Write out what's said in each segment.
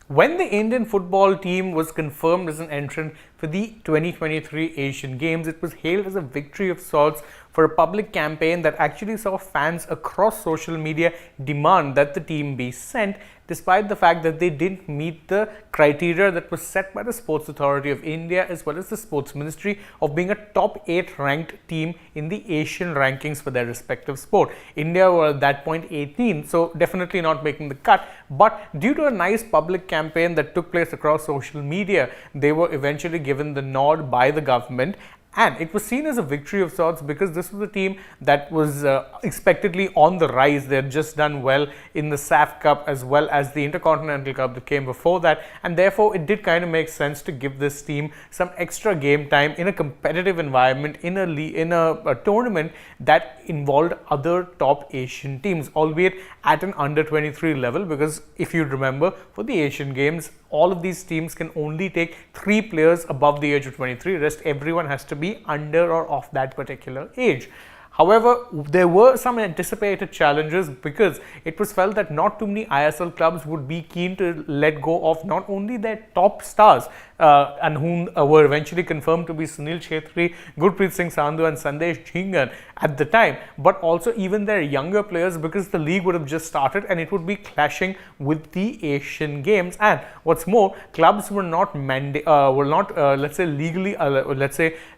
When the Indian football team was confirmed as an entrant for the 2023 Asian Games, it was hailed as a victory of sorts for a public campaign that actually saw fans across social media demand that the team be sent, despite the fact that they didn't meet the criteria that was set by the Sports Authority of India as well as the Sports Ministry of being a top 8 ranked team in the Asian rankings for their respective sport. India were at that point 18, so definitely not making the cut, but due to a nice public campaign that took place across social media, they were eventually given the nod by the government. And it was seen as a victory of sorts because this was a team that was expectedly on the rise. They had just done well in the SAF Cup as well as the Intercontinental Cup that came before that. And therefore, it did kind of make sense to give this team some extra game time in a competitive environment in a tournament that involved other top Asian teams, albeit at an under-23 level. Because if you remember, for the Asian Games, all of these teams can only take 3 players above the age of 23. Rest everyone has to be under or of that particular age. However, there were some anticipated challenges because it was felt that not too many ISL clubs would be keen to let go of not only their top stars and whom were eventually confirmed to be Sunil Chhetri, Gurpreet Singh Sandhu and Sandesh Jhingan at the time, but also even their younger players, because the league would have just started and it would be clashing with the Asian Games. And what's more, clubs were not let's say legally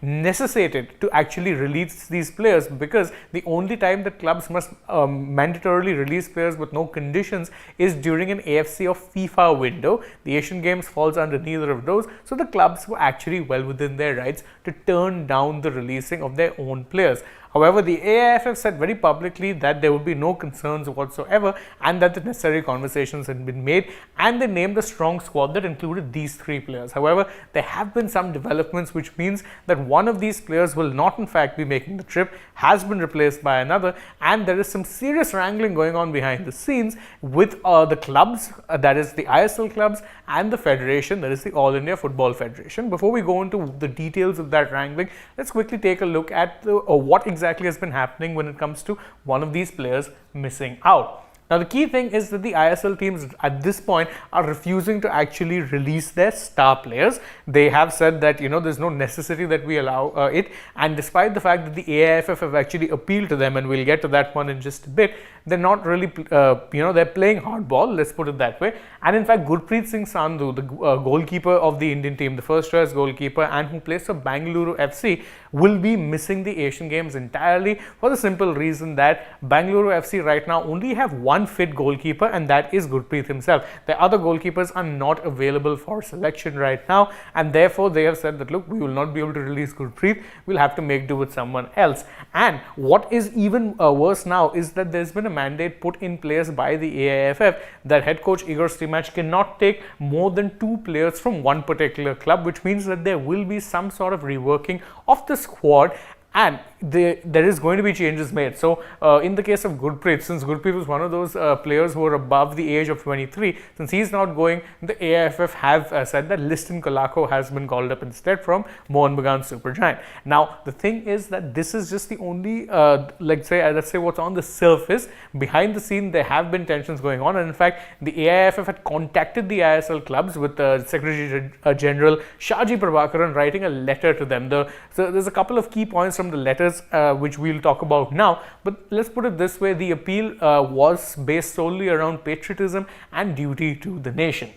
necessitated to actually release these players, because the only time that clubs must mandatorily release players with no conditions is during an AFC or FIFA window. The Asian Games falls under neither of those, so the clubs were actually well within their rights to turn down the releasing of their own players. However, the AIFF said very publicly that there would be no concerns whatsoever and that the necessary conversations had been made, and they named a strong squad that included these 3 players. However, there have been some developments which means that one of these players will not in fact be making the trip, has been replaced by another, and there is some serious wrangling going on behind the scenes with the clubs, that is the ISL clubs, and the federation, that is the All India Football Federation. Before we go into the details of that wrangling, let's quickly take a look at what exactly has been happening when it comes to one of these players missing out. Now, the key thing is that the ISL teams at this point are refusing to actually release their star players. They have said that, there's no necessity that we allow it. And despite the fact that the AIFF have actually appealed to them, and we'll get to that one in just a bit, they're not really, they're playing hardball, let's put it that way. And in fact, Gurpreet Singh Sandhu, the goalkeeper of the Indian team, the first choice goalkeeper, and who plays for Bengaluru FC, will be missing the Asian Games entirely for the simple reason that Bengaluru FC right now only have one fit goalkeeper, and that is Gurpreet himself. The other goalkeepers are not available for selection right now, and therefore they have said that, look, we will not be able to release Gurpreet, we'll have to make do with someone else. And what is even worse now is that there's been a mandate put in place by the AIFF that head coach Igor Stimac cannot take more than 2 players from one particular club, which means that there will be some sort of reworking of the squad, and there is going to be changes made. So in the case of Gurpreet, since Gurpreet was one of those players who were above the age of 23, since he's not going, the AIFF have said that Liston Kolako has been called up instead from Mohun Bagan Supergiant. Now, the thing is that this is just the only, let's say what's on the surface. Behind the scene, there have been tensions going on, and in fact, the AIFF had contacted the ISL clubs with Secretary General Shaji Prabhakaran writing a letter to them. So there's a couple of key points from the letters which we'll talk about now, but let's put it this way: the appeal was based solely around patriotism and duty to the nation.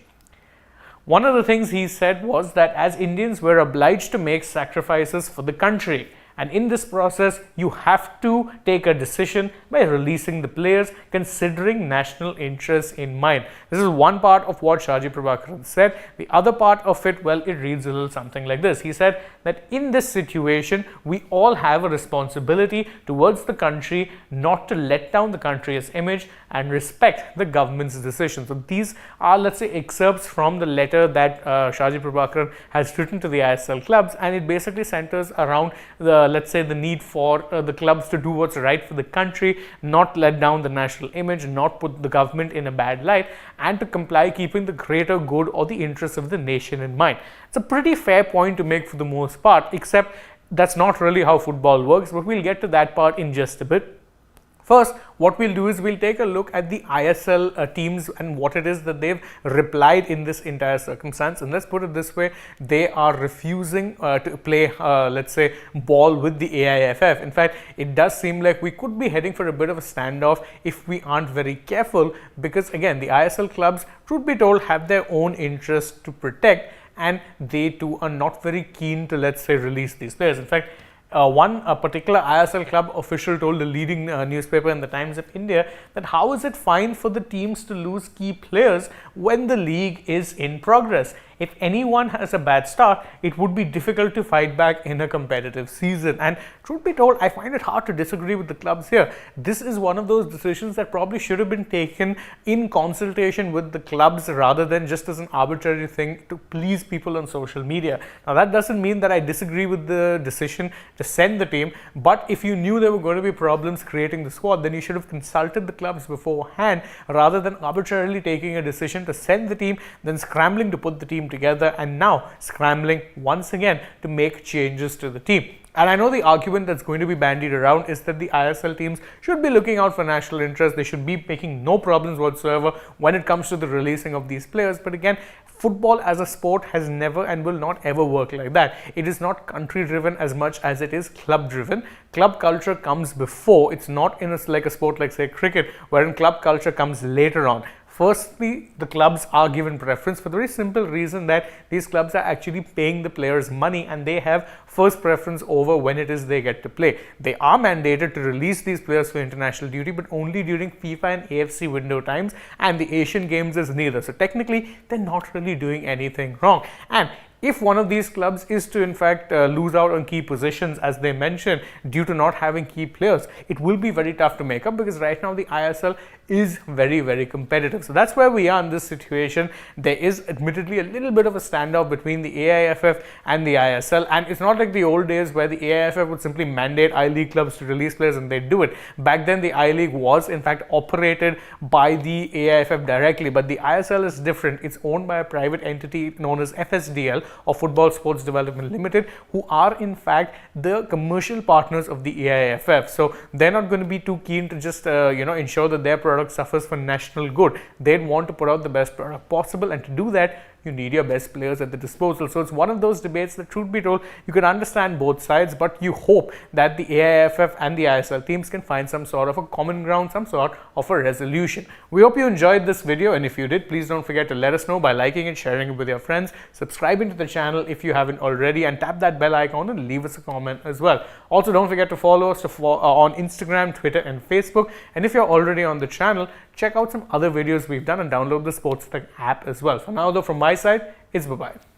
One of the things he said was that as Indians, we're obliged to make sacrifices for the country, and in this process you have to take a decision by releasing the players considering national interests in mind. This is one part of what Shaji Prabhakaran said. The other part of it, well, it reads a little something like this. He said that in this situation we all have a responsibility towards the country not to let down the country's image and respect the government's decision. So these are, let's say, excerpts from the letter that Shaji Prabhakaran has written to the ISL clubs, and it basically centers around the, let's say, the need for the clubs to do what's right for the country, not let down the national image, not put the government in a bad light, and to comply keeping the greater good or the interests of the nation in mind. It's a pretty fair point to make for the most part, except that's not really how football works, but we'll get to that part in just a bit. First, what we'll do is we'll take a look at the ISL teams and what it is that they've replied in this entire circumstance. And let's put it this way, they are refusing to play, let's say, ball with the AIFF. In fact, it does seem like we could be heading for a bit of a standoff if we aren't very careful, because again, the ISL clubs, truth be told, have their own interests to protect, and they too are not very keen to, let's say, release these players. In fact, one particular ISL club official told the leading newspaper in the Times of India that how is it fine for the teams to lose key players when the league is in progress? If anyone has a bad start, it would be difficult to fight back in a competitive season. And truth be told, I find it hard to disagree with the clubs here. This is one of those decisions that probably should have been taken in consultation with the clubs rather than just as an arbitrary thing to please people on social media. Now, that doesn't mean that I disagree with the decision to send the team, but if you knew there were going to be problems creating the squad, then you should have consulted the clubs beforehand rather than arbitrarily taking a decision to send the team, then scrambling to put the team together, and now scrambling once again to make changes to the team. And I know the argument that's going to be bandied around is that the ISL teams should be looking out for national interest. They should be making no problems whatsoever when it comes to the releasing of these players. But again, football as a sport has never and will not ever work like that. It is not country driven as much as it is club driven. Club culture comes before. It's not in like a sport like, say, cricket, wherein club culture comes later on. Firstly, the clubs are given preference for the very simple reason that these clubs are actually paying the players money and they have first preference over when it is they get to play. They are mandated to release these players for international duty, but only during FIFA and AFC window times, and the Asian Games is neither. So technically, they're not really doing anything wrong. And if one of these clubs is to in fact lose out on key positions, as they mentioned, due to not having key players, it will be very tough to make up, because right now the ISL is very, very competitive. So that's where we are in this situation. There is admittedly a little bit of a standoff between the AIFF and the ISL, and it's not like the old days where the AIFF would simply mandate I-League clubs to release players and they'd do it. Back then the I-League was in fact operated by the AIFF directly, but the ISL is different. It's owned by a private entity known as FSDL, or Football Sports Development Limited, who are in fact the commercial partners of the AIFF. So they're not going to be too keen to just ensure that their product suffers for national good. They'd want to put out the best product possible, and to do that, you need your best players at the disposal. So it's one of those debates that, truth be told, you can understand both sides, but you hope that the AIFF and the ISL teams can find some sort of a common ground, some sort of a resolution. We hope you enjoyed this video, and if you did, please don't forget to let us know by liking and sharing it with your friends, subscribing to the channel if you haven't already, and tap that bell icon and leave us a comment as well. Also, don't forget to follow us on Instagram, Twitter and Facebook, and if you're already on the channel, check out some other videos we've done and download the AajTak app as well. For now though, from my side, it's bye-bye.